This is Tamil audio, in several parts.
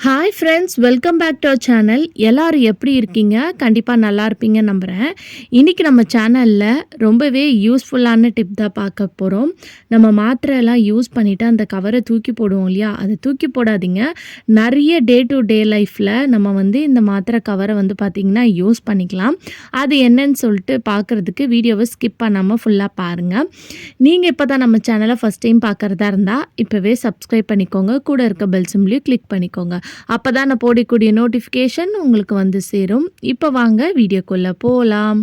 Hi friends, welcome back to our channel. எல்லாரும் எப்படி இருக்கீங்க? கண்டிப்பாக நல்லா இருப்பீங்கன்னு நம்புகிறேன். இன்றைக்கி நம்ம சேனலில் ரொம்பவே யூஸ்ஃபுல்லான டிப் தான் பார்க்க போகிறோம். நம்ம மாத்திரையெல்லாம் யூஸ் பண்ணிவிட்டு அந்த கவரை தூக்கி போடுவோம் இல்லையா? அதை தூக்கி போடாதீங்க. நிறைய டே டு டே லைஃப்பில் நம்ம இந்த மாத்திரை கவரை பார்த்திங்கன்னா யூஸ் பண்ணிக்கலாம். அது என்னன்னு சொல்லிட்டு பார்க்குறதுக்கு வீடியோவை ஸ்கிப் பண்ணாமல் ஃபுல்லாக பாருங்கள். நீங்கள் இப்போ தான் நம்ம சேனலை ஃபஸ்ட் டைம் பார்க்குறதா இருந்தால் இப்போவே சப்ஸ்கிரைப் பண்ணிக்கோங்க. கூட இருக்க பெல் சிம்லையும் கிளிக் பண்ணிக்கோங்க. அப்போ தான் நான் போடக்கூடிய நோட்டிஃபிகேஷன் உங்களுக்கு சேரும். இப்போ வாங்க வீடியோக்குள்ளே போகலாம்.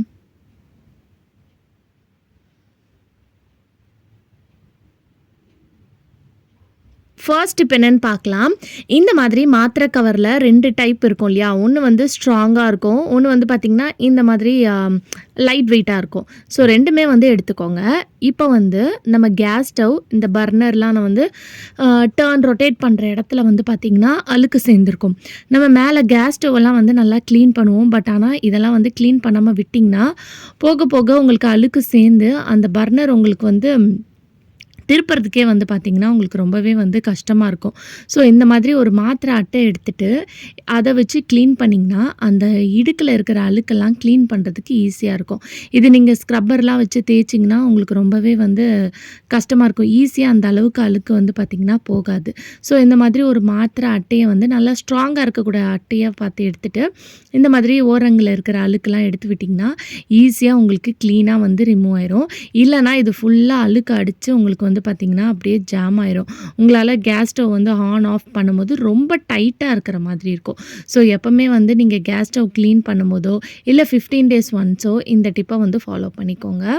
ஃபர்ஸ்ட் இப்போ என்னென்னு பார்க்கலாம். இந்த மாதிரி மாத்திரை கவரில் 2 டைப் இருக்கும் இல்லையா? ஒன்று ஸ்ட்ராங்காக இருக்கும், ஒன்று பார்த்திங்கன்னா இந்த மாதிரி லைட் வெயிட்டாக இருக்கும். ஸோ ரெண்டுமே எடுத்துக்கோங்க. இப்போ நம்ம கேஸ் ஸ்டவ் இந்த பர்னர்லாம் நான் ரொட்டேட் பண்ணுற இடத்துல பார்த்திங்கன்னா அழுக்கு சேர்ந்துருக்கும். நம்ம மேலே கேஸ் ஸ்டவ்வெல்லாம் நல்லா க்ளீன் பண்ணுவோம். பட் ஆனால் இதெல்லாம் க்ளீன் பண்ணாமல் விட்டிங்கன்னா போக போக உங்களுக்கு அழுக்கு சேர்ந்து அந்த பர்னர் உங்களுக்கு திருப்புறதுக்கே பார்த்திங்கன்னா உங்களுக்கு ரொம்பவே கஷ்டமாக இருக்கும். ஸோ இந்த மாதிரி ஒரு மாத்திரை அட்டை எடுத்துகிட்டு அதை வச்சு க்ளீன் பண்ணிங்கன்னா அந்த இடுக்கில் இருக்கிற அழுக்கெல்லாம் க்ளீன் பண்ணுறதுக்கு ஈஸியாக இருக்கும். இது நீங்கள் ஸ்க்ரப்பர்லாம் வச்சு தேய்ச்சிங்கன்னா உங்களுக்கு ரொம்பவே கஷ்டமாக இருக்கும். ஈஸியாக அந்த அளவுக்கு அழுக்கு பார்த்திங்கன்னா போகாது. ஸோ இந்த மாதிரி ஒரு மாத்திரை அட்டையை நல்லா ஸ்ட்ராங்காக இருக்கக்கூடிய அட்டையாக பார்த்து எடுத்துகிட்டு இந்த மாதிரி ஓரங்களில் இருக்கிற அழுக்கெல்லாம் எடுத்து விட்டிங்கன்னா ஈஸியாக உங்களுக்கு க்ளீனாக ரிமூவ் ஆயிரும். இல்லைனா இது ஃபுல்லாக அழுக்கு அடித்து உங்களுக்கு பார்த்திங்கன்னா அப்படியே ஜாம் ஆயிரும். உங்களால் கேஸ் ஸ்டவ் ஆன் ஆஃப் பண்ணும்போது ரொம்ப டைட்டாக இருக்கிற மாதிரி இருக்கும். ஸோ எப்போவுமே நீங்கள் கேஸ் ஸ்டவ் க்ளீன் பண்ணும்போதோ இல்லை 15 days ஒன்ஸோ இந்த டிப்பை ஃபாலோ பண்ணிக்கோங்க.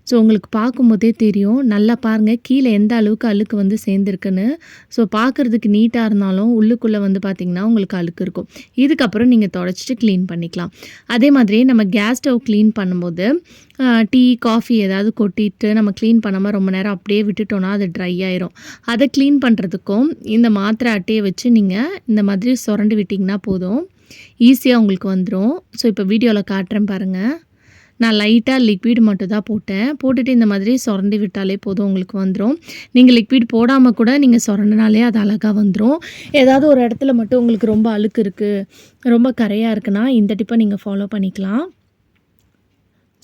ஸோ உங்களுக்கு பார்க்கும்போதே தெரியும். நல்லா பாருங்கள் கீழே எந்த அளவுக்கு அழுக்கு சேர்ந்துருக்குன்னு. ஸோ பார்க்குறதுக்கு நீட்டாக இருந்தாலும் உள்ளுக்குள்ளே பார்த்திங்கன்னா உங்களுக்கு அழுக்கு இருக்கும். இதுக்கப்புறம் நீங்கள் தொடச்சிட்டு க்ளீன் பண்ணிக்கலாம். அதே மாதிரி நம்ம கேஸ் ஸ்டவ் க்ளீன் பண்ணும்போது டீ, காஃபி ஏதாவது கொட்டிட்டு நம்ம க்ளீன் பண்ணாமல் ரொம்ப நேரம் அப்படியே விட்டுட்டோன்னா அது ட்ரை ஆயிரும். அதை க்ளீன் பண்ணுறதுக்கும் இந்த மாத்திரை அட்டையை வச்சு நீங்கள் இந்த மாதிரி சுரண்டி விட்டிங்கன்னா போதும், ஈஸியாக உங்களுக்கு வந்துடும். ஸோ இப்போ வீடியோவில் காட்டுறேன் பாருங்கள். நான் லைட்டாக லிக்விட் மட்டும் தான் போட்டுட்டு இந்த மாதிரி சுரண்டி விட்டாலே போதும், உங்களுக்கு வந்துடும். நீங்கள் லிக்விட் போடாமல் கூட நீங்கள் சுரண்டினாலே அது அழகாக வந்துடும். ஏதாவது ஒரு இடத்துல மட்டும் உங்களுக்கு ரொம்ப அழுக்கு இருக்குது, ரொம்ப கரையாக இருக்குன்னா இந்த டிப்பை நீங்கள் ஃபாலோ பண்ணிக்கலாம்.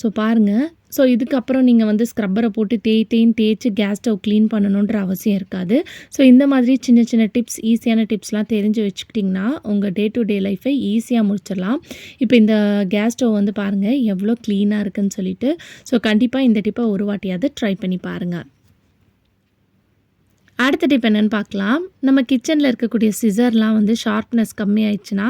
ஸோ பாருங்கள். ஸோ இதுக்கப்புறம் நீங்கள் ஸ்க்ரப்பரை போட்டு தேய்ச்சி கேஸ் ஸ்டவ் க்ளீன் பண்ணணுன்ற அவசியம் இருக்காது. ஸோ இந்த மாதிரி சின்ன சின்ன டிப்ஸ், ஈஸியான டிப்ஸ்லாம் தெரிஞ்சு வச்சுக்கிட்டிங்கன்னா உங்கள் டே டு டே லைஃப்பை ஈஸியாக முடிச்சிடலாம். இப்போ இந்த கேஸ் ஸ்டவ் பாருங்கள் எவ்வளோ க்ளீனாக இருக்குதுன்னு சொல்லிட்டு. ஸோ கண்டிப்பாக இந்த டிப்பை ஒரு வாட்டியாவது ட்ரை பண்ணி பாருங்கள். அடுத்த டிப் என்னென்னு பார்க்கலாம். நம்ம கிச்சனில் இருக்கக்கூடிய சிசர்லாம் ஷார்ப்னஸ் கம்மி ஆயிடுச்சுன்னா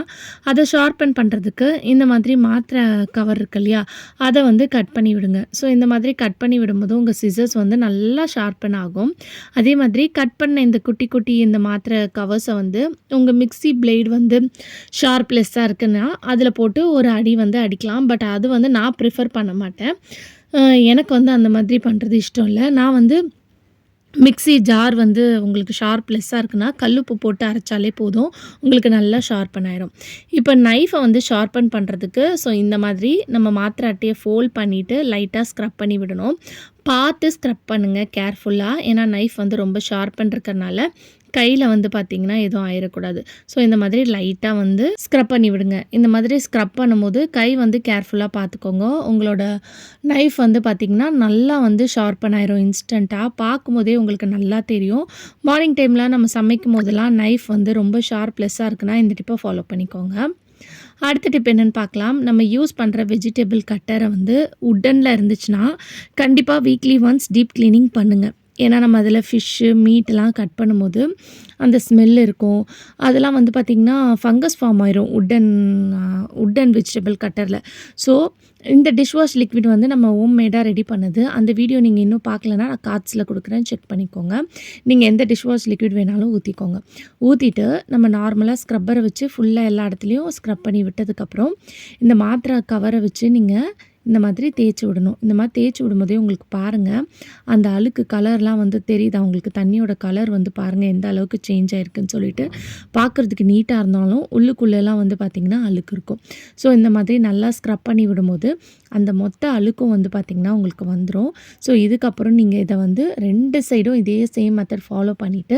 அதை ஷார்ப்பன் பண்ணுறதுக்கு இந்த மாதிரி மாத்திரை கவர் இருக்கு இல்லையா, அதை கட் பண்ணி விடுங்க. ஸோ இந்த மாதிரி கட் பண்ணி விடும்போது உங்கள் சிசர்ஸ் நல்லா ஷார்ப்பன் ஆகும். அதே மாதிரி கட் பண்ண இந்த குட்டி குட்டி இந்த மாத்திரை கவர்ஸை உங்கள் மிக்ஸி பிளேடு ஷார்ப்லெஸ்ஸாக இருக்குன்னா அதில் போட்டு ஒரு அடி அடிக்கலாம். பட் அது நான் ப்ரிஃபர் பண்ண மாட்டேன். எனக்கு அந்த மாதிரி பண்ணுறது இஷ்டம் இல்லை. நான் மிக்ஸி ஜார் உங்களுக்கு ஷார்ப்லெஸ்ஸாக இருக்குன்னா கல்லுப்பு போட்டு அரைச்சாலே போதும், உங்களுக்கு நல்லா ஷார்ப்பன் ஆயிரும். இப்போ நைஃபை ஷார்ப்பன் பண்ணுறதுக்கு ஸோ இந்த மாதிரி நம்ம மாத்திரை அட்டையை ஃபோல்ட் பண்ணிவிட்டு லைட்டாக ஸ்க்ரப் பண்ணி விடணும். பார்த்து ஸ்க்ரப் பண்ணுங்கள் கேர்ஃபுல்லாக. ஏன்னா நைஃப் ரொம்ப ஷார்ப்பன் இருக்கிறனால கையில் பார்த்திங்கன்னா எதுவும் ஆயிடக்கூடாது. ஸோ இந்த மாதிரி லைட்டாக ஸ்க்ரப் பண்ணி விடுங்க. இந்த மாதிரி ஸ்க்ரப் பண்ணும்போது கை கேர்ஃபுல்லாக பார்த்துக்கோங்க. உங்களோட நைஃப் பார்த்திங்கன்னா நல்லா ஷார்ப்பன் ஆயிரும் இன்ஸ்டண்ட்டாக. பார்க்கும்போதே உங்களுக்கு நல்லா தெரியும். மார்னிங் டைமில் நம்ம சமைக்கும் போதெல்லாம் நைஃப் ரொம்ப ஷார்ப்லெஸ்ஸாக இருக்குன்னா இந்த டிப்பை ஃபாலோ பண்ணிக்கோங்க. அடுத்த டிப் என்னென்னு பார்க்கலாம். நம்ம யூஸ் பண்ணுற வெஜிடபிள் கட்டரை உட்டனில் இருந்துச்சுன்னா கண்டிப்பாக வீக்லி ஒன்ஸ் டீப் க்ளீனிங் பண்ணுங்கள். ஏன்னா நம்ம அதில் ஃபிஷ்ஷு, மீட்டெலாம் கட் பண்ணும்போது அந்த ஸ்மெல் இருக்கும். அதெல்லாம் பார்த்திங்கன்னா ஃபங்கஸ் ஃபார்ம் ஆயிரும் உட்டன் வெஜிடபிள் கட்டரில். ஸோ இந்த டிஷ்வாஷ் லிக்விட் நம்ம ஹோம்மேடாக ரெடி பண்ணுது. அந்த வீடியோ நீங்கள் இன்னும் பார்க்கலன்னா நான் கார்ட்ஸில் கொடுக்குறேன், செக் பண்ணிக்கோங்க. நீங்கள் எந்த டிஷ்வாஷ் லிக்விட் வேணாலும் ஊற்றிக்கோங்க. ஊற்றிட்டு நம்ம நார்மலாக ஸ்க்ரப்பரை வச்சு ஃபுல்லாக எல்லா இடத்துலையும் ஸ்க்ரப் பண்ணி விட்டதுக்கப்புறம் இந்த மாத்திரை கவரை வச்சு நீங்கள் இந்த மாதிரி தேய்ச்சி விடணும். இந்த மாதிரி தேய்ச்சி விடும்போதே உங்களுக்கு பாருங்கள் அந்த அழுக்கு கலர்லாம் தெரியுதா உங்களுக்கு? தண்ணியோட கலர் பாருங்கள் எந்த அளவுக்கு சேஞ்ச் ஆகிருக்குன்னு சொல்லிட்டு. பார்க்குறதுக்கு நீட்டாக இருந்தாலும் உள்ளுக்குள்ளெல்லாம் பார்த்திங்கன்னா அழுக்கு இருக்கும். ஸோ இந்த மாதிரி நல்லா ஸ்க்ரப் பண்ணி விடும்போது அந்த மொத்த அழுக்கும் வந்து பார்த்திங்கன்னா உங்களுக்கு வந்துடும். ஸோ இதுக்கப்புறம் நீங்கள் இதை வந்து 2 சைடும் இதே சேம் மெத்தட் ஃபாலோ பண்ணிவிட்டு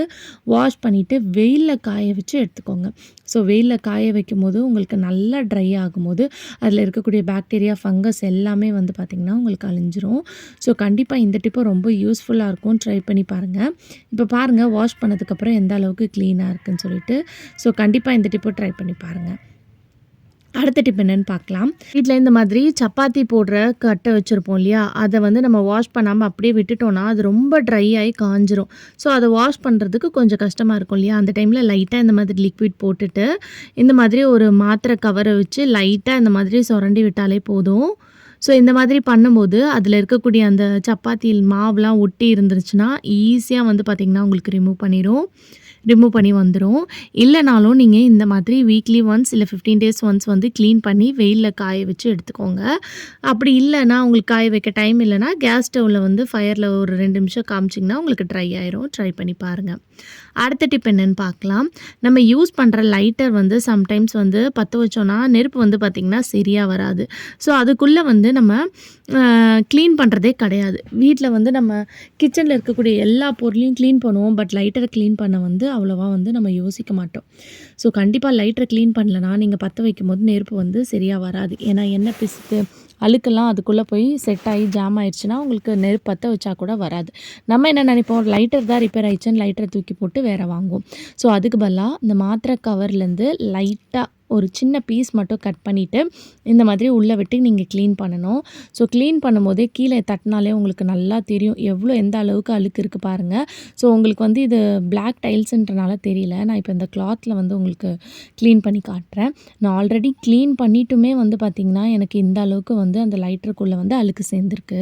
வாஷ் பண்ணிவிட்டு வெயிலில் காய வச்சு எடுத்துக்கோங்க. ஸோ வெயிலில் காய வைக்கும்போது உங்களுக்கு நல்லா ட்ரை ஆகும்போது அதில் இருக்கக்கூடிய பாக்டீரியா, ஃபங்கஸ் எல்லாமே வந்து பார்த்திங்கன்னா உங்களுக்கு அழிஞ்சிரும். ஸோ கண்டிப்பாக இந்த டிப்பு ரொம்ப யூஸ்ஃபுல்லாக இருக்கும். ட்ரை பண்ணி பாருங்கள். இப்போ பாருங்கள் வாஷ் பண்ணதுக்கப்புறம் எந்த அளவுக்கு க்ளீனாக இருக்குதுன்னு சொல்லிட்டு. ஸோ கண்டிப்பாக இந்த டிப்பை ட்ரை பண்ணி பாருங்கள். அடுத்த டிப் என்னென்னு பார்க்கலாம். வீட்டில் இந்த மாதிரி சப்பாத்தி போடுற கட்டை வச்சுருப்போம் இல்லையா, அதை வந்து நம்ம வாஷ் பண்ணாமல் அப்படியே விட்டுட்டோன்னா அது ரொம்ப ட்ரை ஆகி காஞ்சிரும். ஸோ அதை வாஷ் பண்ணுறதுக்கு கொஞ்சம் கஷ்டமாக இருக்கும் இல்லையா, அந்த டைமில் லைட்டாக இந்த மாதிரி லிக்விட் போட்டுட்டு இந்த மாதிரி ஒரு மாத்திரை கவரை வச்சு லைட்டாக இந்த மாதிரி சுரண்டி விட்டாலே போதும். ஸோ இந்த மாதிரி பண்ணும்போது அதில் இருக்கக்கூடிய அந்த சப்பாத்தி மாவுலாம் ஒட்டி இருந்துருச்சுன்னா ஈஸியாக வந்து பார்த்திங்கன்னா உங்களுக்கு ரிமூவ் பண்ணி வந்துடும். இல்லைனாலும் நீங்கள் இந்த மாதிரி வீக்லி ஒன்ஸ் இல்லை 15 டேஸ் ஒன்ஸ் வந்து க்ளீன் பண்ணி வெயிலில் காய வச்சு எடுத்துக்கோங்க. அப்படி இல்லைனா உங்களுக்கு காய வைக்க டைம் இல்லைனா கேஸ் ஸ்டவ்வில் வந்து ஃபயரில் ஒரு 2 நிமிஷம் காமிச்சிங்கன்னா உங்களுக்கு ட்ரை ஆயிரும். ட்ரை பண்ணி பாருங்கள். அடுத்த டிப் என்னென்னு பார்க்கலாம். நம்ம யூஸ் பண்ணுற லைட்டர் வந்து சம்டைம்ஸ் வந்து பற்ற வச்சோன்னா நெருப்பு வந்து பார்த்திங்கன்னா சரியாக வராது. ஸோ அதுக்குள்ளே வந்து நம்ம க்ளீன் பண்ணுறதே கிடையாது. வீட்டில் வந்து நம்ம கிச்சனில் இருக்கக்கூடிய எல்லா பொருளையும் க்ளீன் பண்ணுவோம். பட் லைட்டரை க்ளீன் பண்ண வந்து அவ்வளோவா வந்து நம்ம யோசிக்க மாட்டோம். ஸோ கண்டிப்பாக லைட்டரை க்ளீன் பண்ணலனா நீங்கள் பற்ற வைக்கும்போது நெருப்பு வந்து சரியாக வராது. ஏன்னா எண்ணெய் பிசுக்கு அழுக்கெல்லாம் அதுக்குள்ளே போய் செட் ஆகி ஜாம் ஆயிடுச்சுன்னா உங்களுக்கு நெருப்பு பற்ற வச்சா கூட வராது. நம்ம என்ன நினைப்போம், லைட்டர் தான் ரிப்பேர் ஆயிடுச்சுன்னு லைட்டரை தூக்கி போட்டு வேறு வாங்குவோம். ஸோ அதுக்கு பதிலாக இந்த மாத்திரை கவர்லேருந்து லைட்டாக ஒரு சின்ன பீஸ் மட்டும் கட் பண்ணிவிட்டு இந்த மாதிரி உள்ளே விட்டு நீங்கள் க்ளீன் பண்ணணும். ஸோ க்ளீன் பண்ணும்போதே கீழே தட்டினாலே உங்களுக்கு நல்லா தெரியும் எந்த அளவுக்கு அழுக்கு இருக்குது பாருங்கள். ஸோ உங்களுக்கு வந்து இது பிளாக் டைல்ஸுன்றனால தெரியல. நான் இப்போ இந்த கிளாத்தில் வந்து உங்களுக்கு க்ளீன் பண்ணி காட்டுறேன். நான் ஆல்ரெடி க்ளீன் பண்ணிட்டுமே வந்து பார்த்திங்கன்னா எனக்கு இந்த அளவுக்கு வந்து அந்த லைட்டருக்குள்ளே வந்து அழுக்கு சேர்ந்துருக்கு.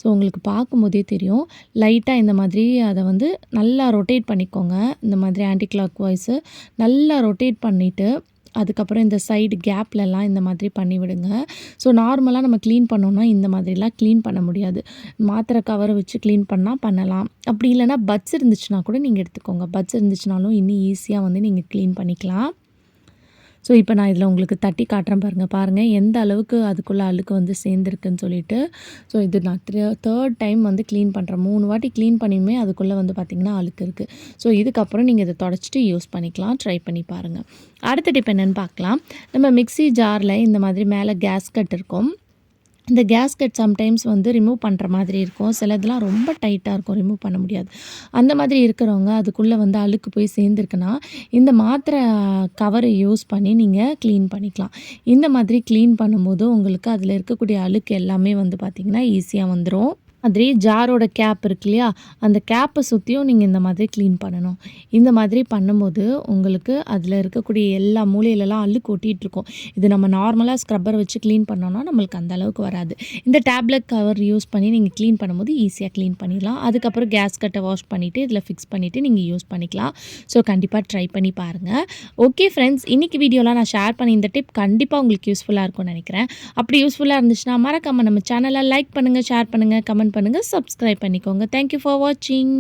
ஸோ உங்களுக்கு பார்க்கும்போதே தெரியும். லைட்டாக இந்த மாதிரி அதை வந்து நல்லா ரொட்டேட் பண்ணிக்கோங்க. இந்த மாதிரி ஆன்டி கிளாக் வைஸு நல்லா ரொட்டேட் பண்ணிவிட்டு அதுக்கப்புறம் இந்த சைடு கேப்லலாம் இந்த மாதிரி பண்ணி விடுங்க. ஸோ நார்மலாக நம்ம க்ளீன் பண்ணோன்னா இந்த மாதிரிலாம் க்ளீன் பண்ண முடியாது. மாத்திரை கவரை வச்சு க்ளீன் பண்ணலாம். அப்படி இல்லைனா பட்ஸ் இருந்துச்சுன்னா கூட நீங்கள் எடுத்துக்கோங்க. பட்ஸ் இருந்துச்சுனாலும் இன்னும் ஈஸியாக வந்து நீங்கள் க்ளீன் பண்ணிக்கலாம். ஸோ இப்போ நான் இதில் உங்களுக்கு தட்டி காட்டுறேன் பாருங்கள் எந்த அளவுக்கு அதுக்குள்ளே அழுக்கு வந்து சேர்ந்துருக்குன்னு சொல்லிட்டு. ஸோ இது நான் 3rd டைம் வந்து க்ளீன் பண்ணுறேன். 3 வாட்டி க்ளீன் பண்ணியுமே அதுக்குள்ளே வந்து பார்த்திங்கன்னா அழுக்கு இருக்குது. ஸோ இதுக்கப்புறம் நீங்கள் இதை தொடச்சிட்டு யூஸ் பண்ணிக்கலாம். ட்ரை பண்ணி பாருங்கள். அடுத்த டிப் என்னென்னு பார்க்கலாம். நம்ம மிக்ஸி ஜாரில் இந்த மாதிரி மேலே கேஸ்கட் இருக்கும். இந்த கேஸ்கட் சம்டைம்ஸ் வந்து ரிமூவ் பண்ணுற மாதிரி இருக்கும். சிலதெல்லாம் ரொம்ப டைட்டாக இருக்கும், ரிமூவ் பண்ண முடியாது. அந்த மாதிரி இருக்கிறவங்க அதுக்குள்ளே வந்து அழுக்கு போய் சேர்ந்துருக்குன்னா இந்த மாத்திரை கவரை யூஸ் பண்ணி நீங்கள் க்ளீன் பண்ணிக்கலாம். இந்த மாதிரி க்ளீன் பண்ணும்போது உங்களுக்கு அதில் இருக்கக்கூடிய அழுக்கு எல்லாமே வந்து பார்த்திங்கன்னா ஈஸியாக வந்துடும். மாதிரி ஜாரோட கேப் இருக்கு இல்லையா, அந்த கேப்பை சுற்றியும் நீங்கள் இந்த மாதிரி க்ளீன் பண்ணணும். இந்த மாதிரி பண்ணும்போது உங்களுக்கு அதில் இருக்கக்கூடிய எல்லா மூலையிலலாம் அழுக்கு ஒட்டிகிட்ருக்கும். இது நம்ம நார்மலாக ஸ்க்ரப்பர் வச்சு க்ளீன் பண்ணோன்னா நம்மளுக்கு அந்த அளவுக்கு வராது. இந்த டேப்லெட் கவர் யூஸ் பண்ணி நீங்கள் க்ளீன் பண்ணும்போது ஈஸியாக க்ளீன் பண்ணிடலாம். அதுக்கப்புறம் கேஸ்கட்டை வாஷ் பண்ணிவிட்டு இதில் ஃபிக்ஸ் பண்ணிவிட்டு நீங்கள் யூஸ் பண்ணிக்கலாம். ஸோ கண்டிப்பாக ட்ரை பண்ணி பாருங்கள். ஓகே ஃப்ரெண்ட்ஸ், இன்றைக்கி வீடியோவில் நான் ஷேர் பண்ணி இந்த டிப் கண்டிப்பாக உங்களுக்கு யூஸ்ஃபுல்லாக இருக்கும்னு நினைக்கிறேன். அப்படி யூஸ்ஃபுல்லாக இருந்துச்சுன்னா மறக்காமல் நம்ம சேனலை லைக் பண்ணுங்கள், ஷேர் பண்ணுங்கள், கமெண்ட் பண்ணுங்கள், சப்ஸ்கிரைப் பண்ணிக்கோங்க. தேங்க்யூ ஃபார் வாட்சிங்.